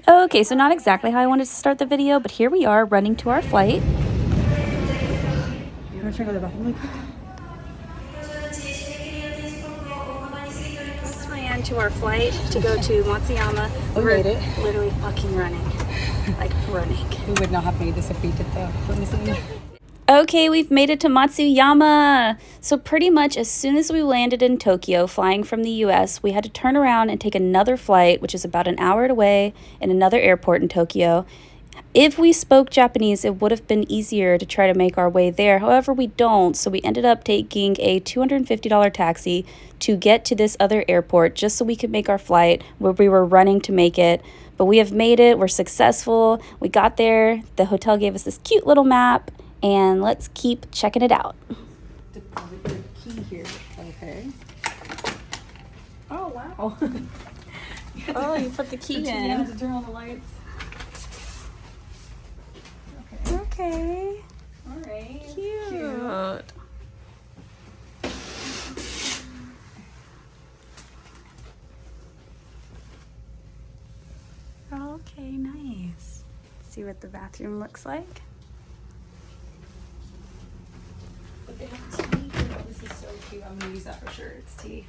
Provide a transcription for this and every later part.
Okay, so not exactly how I wanted to start the video, but here we are running to our flight. You want to check out the bathroom really quick? Just ran to our flight to go to Matsuyama. We made it. Literally fucking running. Like running. We would not have made this if we did the limousine. Okay, we've made it to Matsuyama. So pretty much as soon as we landed in Tokyo, flying from the US, we had to turn around and take another flight, which is about an hour away, in another airport in Tokyo. If we spoke Japanese, it would have been easier to try to make our way there. However, we don't, so we ended up taking a $250 taxi to get to this other airport just so we could make our flight, where we were running to make it. But we have made it. We're successful. We got there. The hotel gave us this cute little map, and let's keep checking it out. Deposit your key here. Okay. Oh, wow. Oh, you put the key You in. have to turn on the lights. Okay. All right. Cute. Okay, nice. See what the bathroom looks like. But they have tea. Oh, this is so cute. I'm gonna use that for sure. It's tea.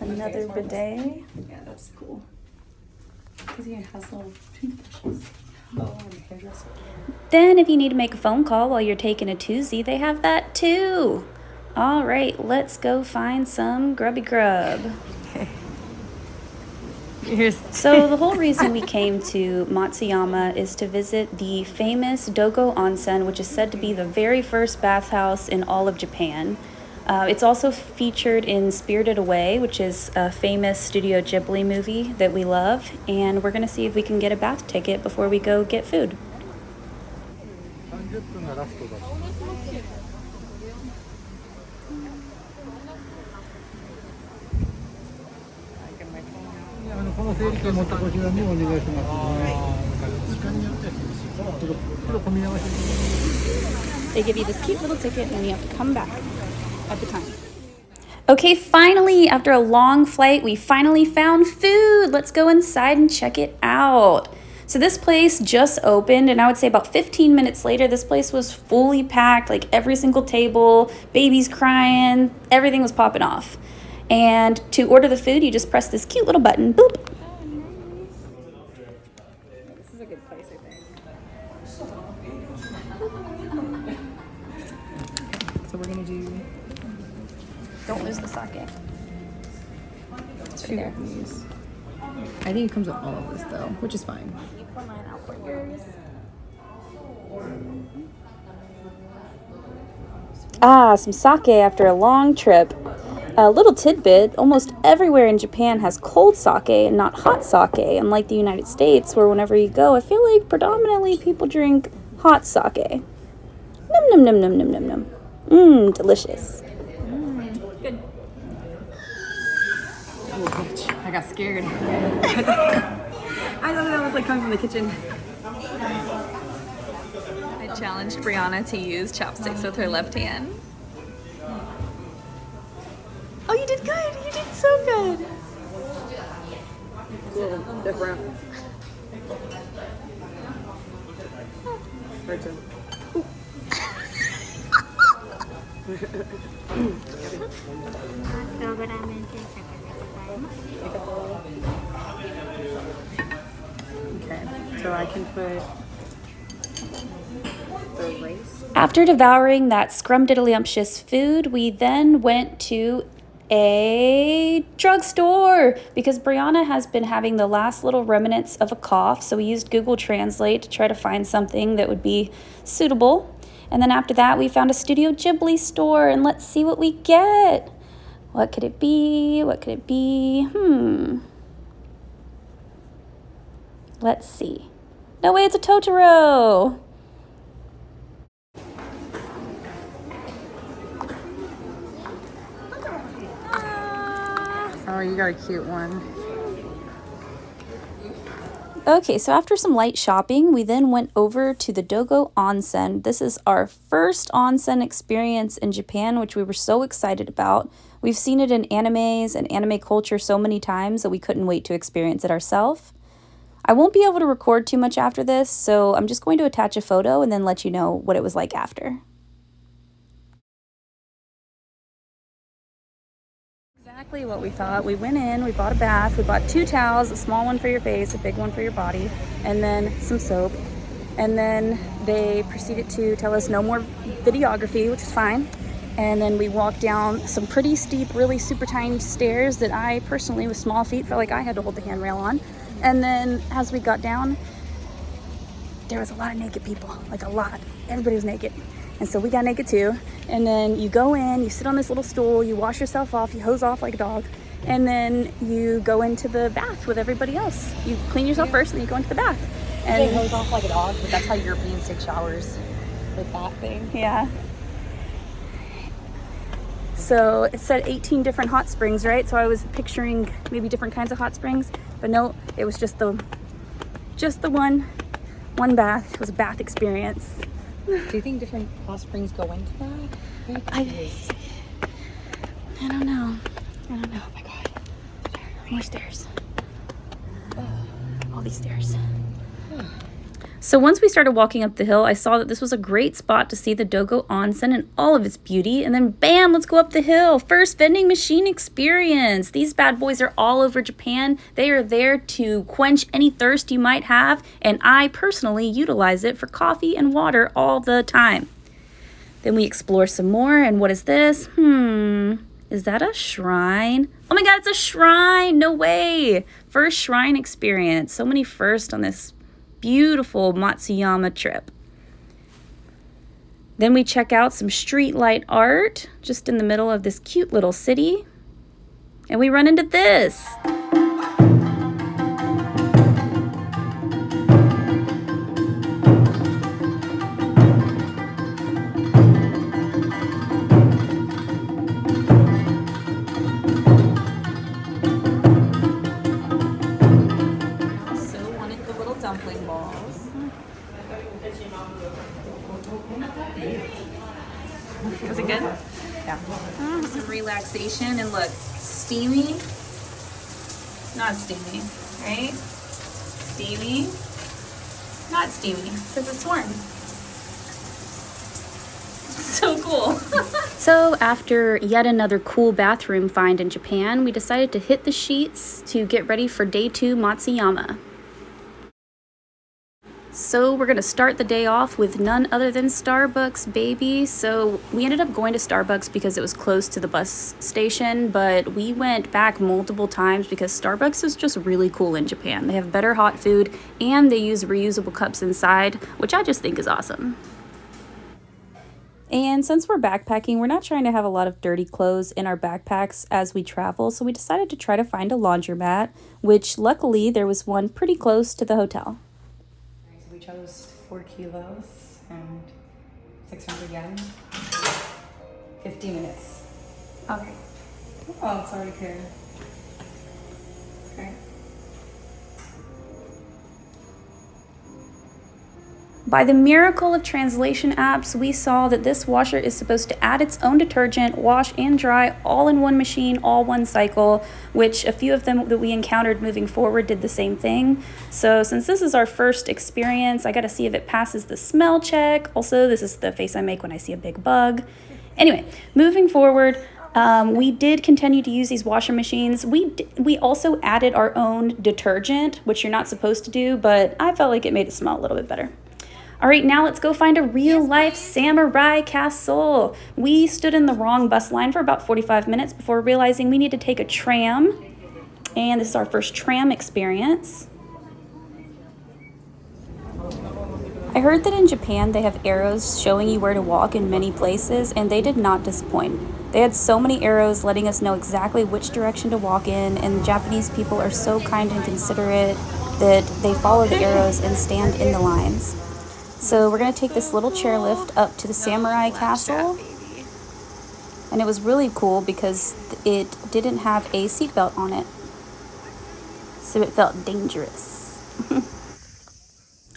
Another Okay, bidet. Yeah, that's cool. Because it has little toothbrushes. Oh, and a hairdresser. Then if you need to make a phone call while you're taking a toozy, they have that too. All right, let's go find some grubby grub. So the whole reason we came to Matsuyama is to visit the famous Dogo Onsen, which is said to be the very first bathhouse in all of Japan. It's also featured in Spirited Away, which is a famous Studio Ghibli movie that we love, and we're gonna see if we can get a bath ticket before we go get food. They give you this cute little ticket and you have to come back at the time. Okay, finally, after a long flight, we finally found food. Let's go inside and check it out. So this place just opened, and I would say about 15 minutes later, this place was fully packed, like every single table, babies crying, everything was popping off. And to order the food, you just press this cute little button, boop. This is a good place, I think. So we're gonna do. Don't lose the sake. It's right there. Of these. I think it comes with all of this though, which is fine. You pour mine out for yours. Some sake after a long trip. A little tidbit, almost everywhere in Japan has cold sake and not hot sake, unlike the United States, where whenever you go, I feel like predominantly people drink hot sake. Num num num num num num num. Mmm, delicious. Good. Oh, bitch. I got scared. I thought that was like coming from the kitchen. I challenged Brianna to use chopsticks with her left hand. Oh, you did good. You did so good. Cool. Different. Hard to. Okay, so I can put the rice. After devouring that scrumdiddlyumptious food, we then went to a drugstore because Brianna has been having the last little remnants of a cough, so we used Google Translate to try to find something that would be suitable. And then after that, we found a Studio Ghibli store, and let's see what we get. What could it be? What could it be? Let's see. No way, it's a Totoro. Oh, you got a cute one. Okay, so after some light shopping, we then went over to the Dogo Onsen. This is our first onsen experience in Japan, which we were so excited about. We've seen it in animes and anime culture so many times that we couldn't wait to experience it ourselves. I won't be able to record too much after this, so I'm just going to attach a photo and then let you know what it was like after. Exactly what we thought. We went in, we bought a bath, we bought 2 towels, a small one for your face, a big one for your body, and then some soap. And then they proceeded to tell us no more videography, which is fine. And then we walked down some pretty steep, really super tiny stairs that I personally, with small feet, felt like I had to hold the handrail on. And then as we got down, there was a lot of naked people, like a lot. Everybody was naked. And so we got naked too. And then you go in, you sit on this little stool, you wash yourself off, you hose off like a dog, and then you go into the bath with everybody else. You clean yourself first, and then you go into the bath. And they hose off like a dog, but that's how Europeans take showers with that thing. Yeah. So it said 18 different hot springs, right? So I was picturing maybe different kinds of hot springs, but no, it was just the one bath. It was a bath experience. Do you think different hot springs go into that? I don't know. Oh my God. More stairs. All these stairs. So once we started walking up the hill, I saw that this was a great spot to see the Dogo Onsen in all of its beauty. And then bam, let's go up the hill. First vending machine experience. These bad boys are all over Japan. They are there to quench any thirst you might have. And I personally utilize it for coffee and water all the time. Then we explore some more. And what is this? Is that a shrine? Oh my God, it's a shrine. No way. First shrine experience. So many firsts on this beautiful Matsuyama trip. Then we check out some street light art just in the middle of this cute little city. And we run into this. Dumpling balls. Was it good? Yeah. Some relaxation, and look, steamy. Not steamy, right? Steamy. Not steamy, because it's warm. So cool. So after yet another cool bathroom find in Japan, we decided to hit the sheets to get ready for day 2 Matsuyama. So we're going to start the day off with none other than Starbucks, baby. So we ended up going to Starbucks because it was close to the bus station, but we went back multiple times because Starbucks is just really cool in Japan. They have better hot food and they use reusable cups inside, which I just think is awesome. And since we're backpacking, we're not trying to have a lot of dirty clothes in our backpacks as we travel, so we decided to try to find a laundromat, which luckily there was one pretty close to the hotel. We chose 4 kilos and 600 yen. 50 minutes. Okay. Oh, it's already clear. Okay. By the miracle of translation apps, we saw that this washer is supposed to add its own detergent, wash and dry all in one machine, all one cycle, which a few of them that we encountered moving forward did the same thing. So since this is our first experience, I gotta see if it passes the smell check. Also, this is the face I make when I see a big bug. Anyway, moving forward, we did continue to use these washer machines. We also added our own detergent, which you're not supposed to do, but I felt like it made it smell a little bit better. All right, now let's go find a real-life samurai castle. We stood in the wrong bus line for about 45 minutes before realizing we need to take a tram. And this is our first tram experience. I heard that in Japan they have arrows showing you where to walk in many places, and they did not disappoint. They had so many arrows letting us know exactly which direction to walk in, and Japanese people are so kind and considerate that they follow the arrows and stand in the lines. So we're going to take this little chairlift up to the Samurai Castle. And it was really cool because it didn't have a seatbelt on it. so it felt dangerous.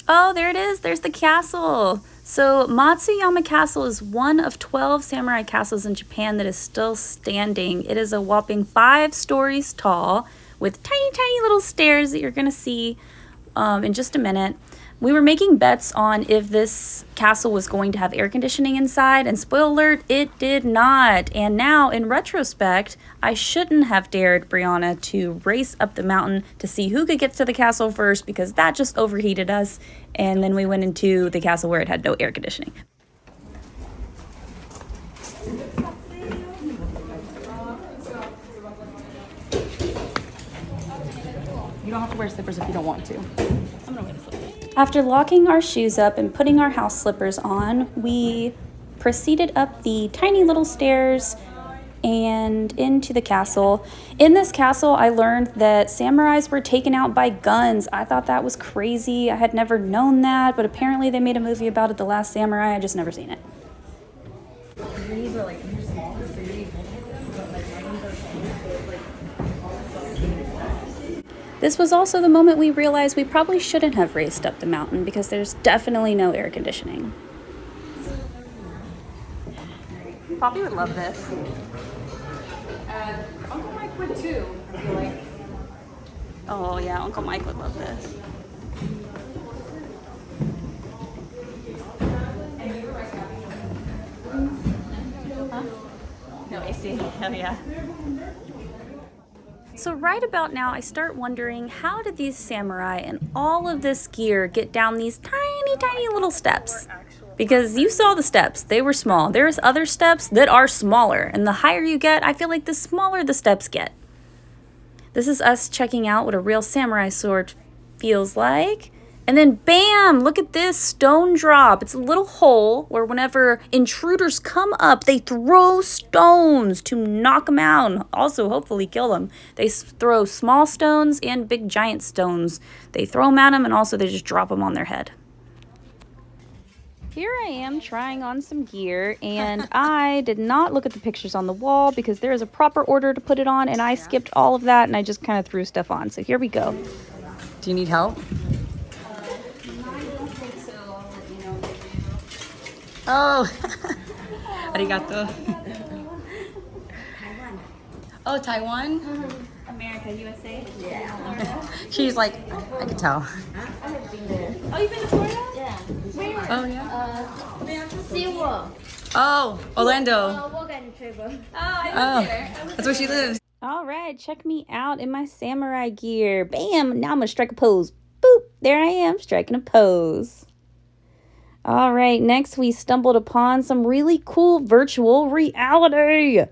Oh, there it is. There's the castle. So Matsuyama Castle is one of 12 samurai castles in Japan that is still standing. It is a whopping 5 stories tall with tiny, tiny little stairs that you're going to see in just a minute. We were making bets on if this castle was going to have air conditioning inside, and spoiler alert, it did not. And now, in retrospect, I shouldn't have dared Brianna to race up the mountain to see who could get to the castle first, because that just overheated us, and then we went into the castle where it had no air conditioning. You don't have to wear slippers if you don't want to. I'm gonna wear the slippers. After locking our shoes up and putting our house slippers on, we proceeded up the tiny little stairs and into the castle. In this castle, I learned that samurais were taken out by guns. I thought that was crazy. I had never known that, but apparently they made a movie about it, The Last Samurai. I just never seen it. Your knees are like, you're small, so your knees but like my knees are This was also the moment we realized we probably shouldn't have raced up the mountain because there's definitely no air conditioning. Poppy would love this. Uncle Mike would too, I feel like. Oh yeah, Uncle Mike would love this. No AC. Hell yeah. So right about now, I start wondering, how did these samurai and all of this gear get down these tiny, tiny little steps? Because you saw the steps, they were small. There's other steps that are smaller, and the higher you get, I feel like the smaller the steps get. This is us checking out what a real samurai sword feels like. And then bam, look at this stone drop. It's a little hole where whenever intruders come up, they throw stones to knock them out and also hopefully kill them. They throw small stones and big giant stones. They throw them at them and also they just drop them on their head. Here I am trying on some gear, and I did not look at the pictures on the wall because there is a proper order to put it on, and I skipped all of that and I just kind of threw stuff on. So here we go. Do you need help? Oh, arigato. Oh, Taiwan? America, USA? Yeah. She's like, I could tell. Oh, you've been to Florida? Yeah. Where? Oh, yeah. SeaWorld. Oh, Orlando. Walk and travel. Oh, I Oh, live there. that's where she lives. All right, check me out in my samurai gear. Bam! Now I'm gonna strike a pose. Boop! There I am, striking a pose. All right, next we stumbled upon some really cool virtual reality.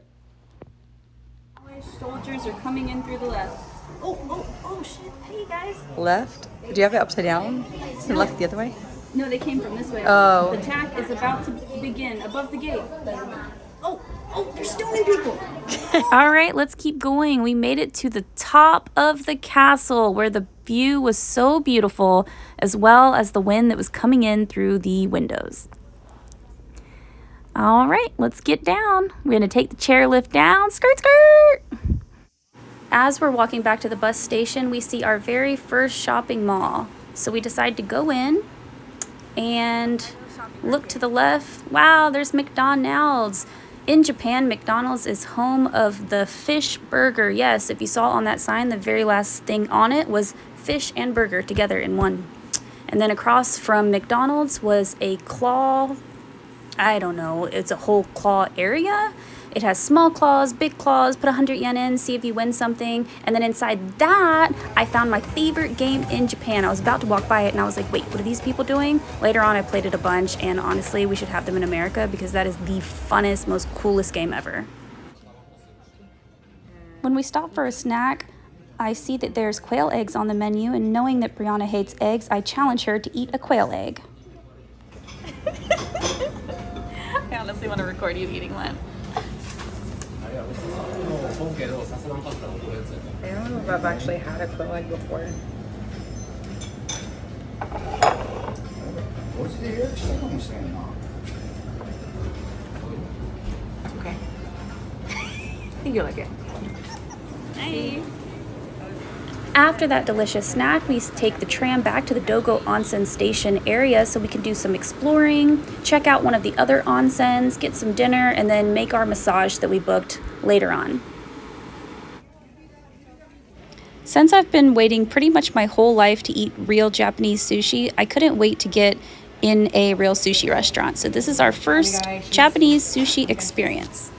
Soldiers are coming in through the left. Oh, shit. Hey, guys. Left? Do you have it upside down? Is it left the other way? No, they came from this way. Oh. The attack is about to begin above the gate. Oh, they're stoning people. All right, let's keep going. We made it to the top of the castle where the view was so beautiful, as well as the wind that was coming in through the windows. All right, let's get down. We're gonna take the chairlift down. Skirt, skirt! As we're walking back to the bus station, we see our very first shopping mall. So we decide to go in and look to the left. Wow, there's McDonald's. In Japan, McDonald's is home of the fish burger. Yes, if you saw on that sign, the very last thing on it was fish and burger together in one. And then across from McDonald's was a claw, I don't know, it's a whole claw area. It has small claws, big claws, put 100 yen in, see if you win something. And then inside that, I found my favorite game in Japan. I was about to walk by it and I was like, wait, what are these people doing? Later on, I played it a bunch, and honestly, we should have them in America because that is the funnest, most coolest game ever. When we stop for a snack, I see that there's quail eggs on the menu, and knowing that Brianna hates eggs, I challenge her to eat a quail egg. I honestly want to record you eating one. I don't know if I've actually had a quail egg before. Okay. I think you like it. Hi. After that delicious snack, we take the tram back to the Dogo Onsen station area so we can do some exploring, check out one of the other onsens, get some dinner, and then make our massage that we booked later on. Since I've been waiting pretty much my whole life to eat real Japanese sushi, I couldn't wait to get in a real sushi restaurant. So this is our first Japanese sushi experience.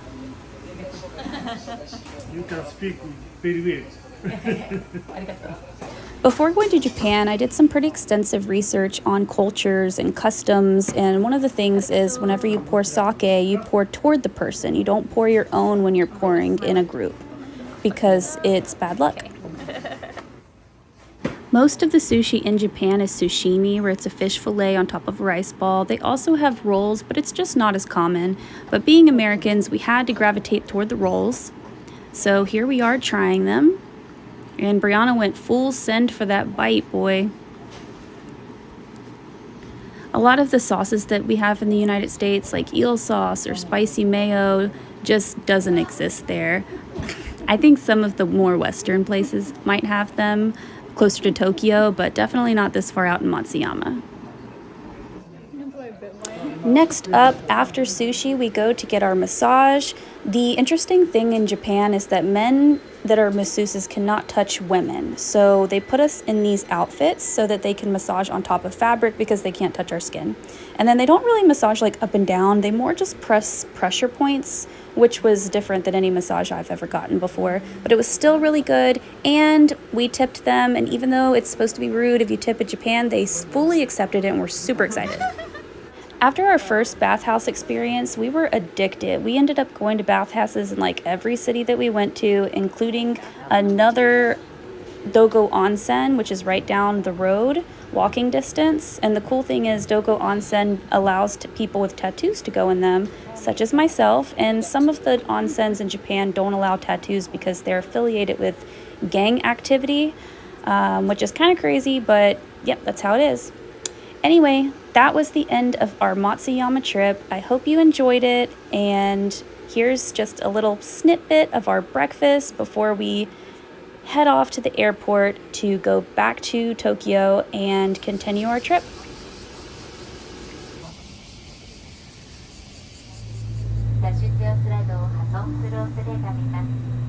You can speak very well. Before going to Japan, I did some pretty extensive research on cultures and customs, and one of the things is whenever you pour sake, you pour toward the person. You don't pour your own when you're pouring in a group because it's bad luck. Most of the sushi in Japan is sushimi, where it's a fish fillet on top of a rice ball. They also have rolls, but it's just not as common. But being Americans, we had to gravitate toward the rolls. So here we are trying them. And Brianna went full send for that bite, boy. A lot of the sauces that we have in the United States, like eel sauce or spicy mayo, just doesn't exist there. I think some of the more Western places might have them closer to Tokyo, but definitely not this far out in Matsuyama. Next up, after sushi, we go to get our massage. The interesting thing in Japan is that men that are masseuses cannot touch women. So they put us in these outfits so that they can massage on top of fabric because they can't touch our skin. And then they don't really massage like up and down. They more just press pressure points, which was different than any massage I've ever gotten before. But it was still really good. And we tipped them. And even though it's supposed to be rude if you tip in Japan, they fully accepted it and were super excited. After our first bathhouse experience, we were addicted. We ended up going to bathhouses in like every city that we went to, including another Dogo Onsen, which is right down the road, walking distance. And the cool thing is Dogo Onsen allows people with tattoos to go in them, such as myself. And some of the onsens in Japan don't allow tattoos because they're affiliated with gang activity, which is kind of crazy, but yep, that's how it is. Anyway, that was the end of our Matsuyama trip. I hope you enjoyed it, and here's just a little snippet of our breakfast before we head off to the airport to go back to Tokyo and continue our trip. 脱出用スライドを破損する恐れがあります。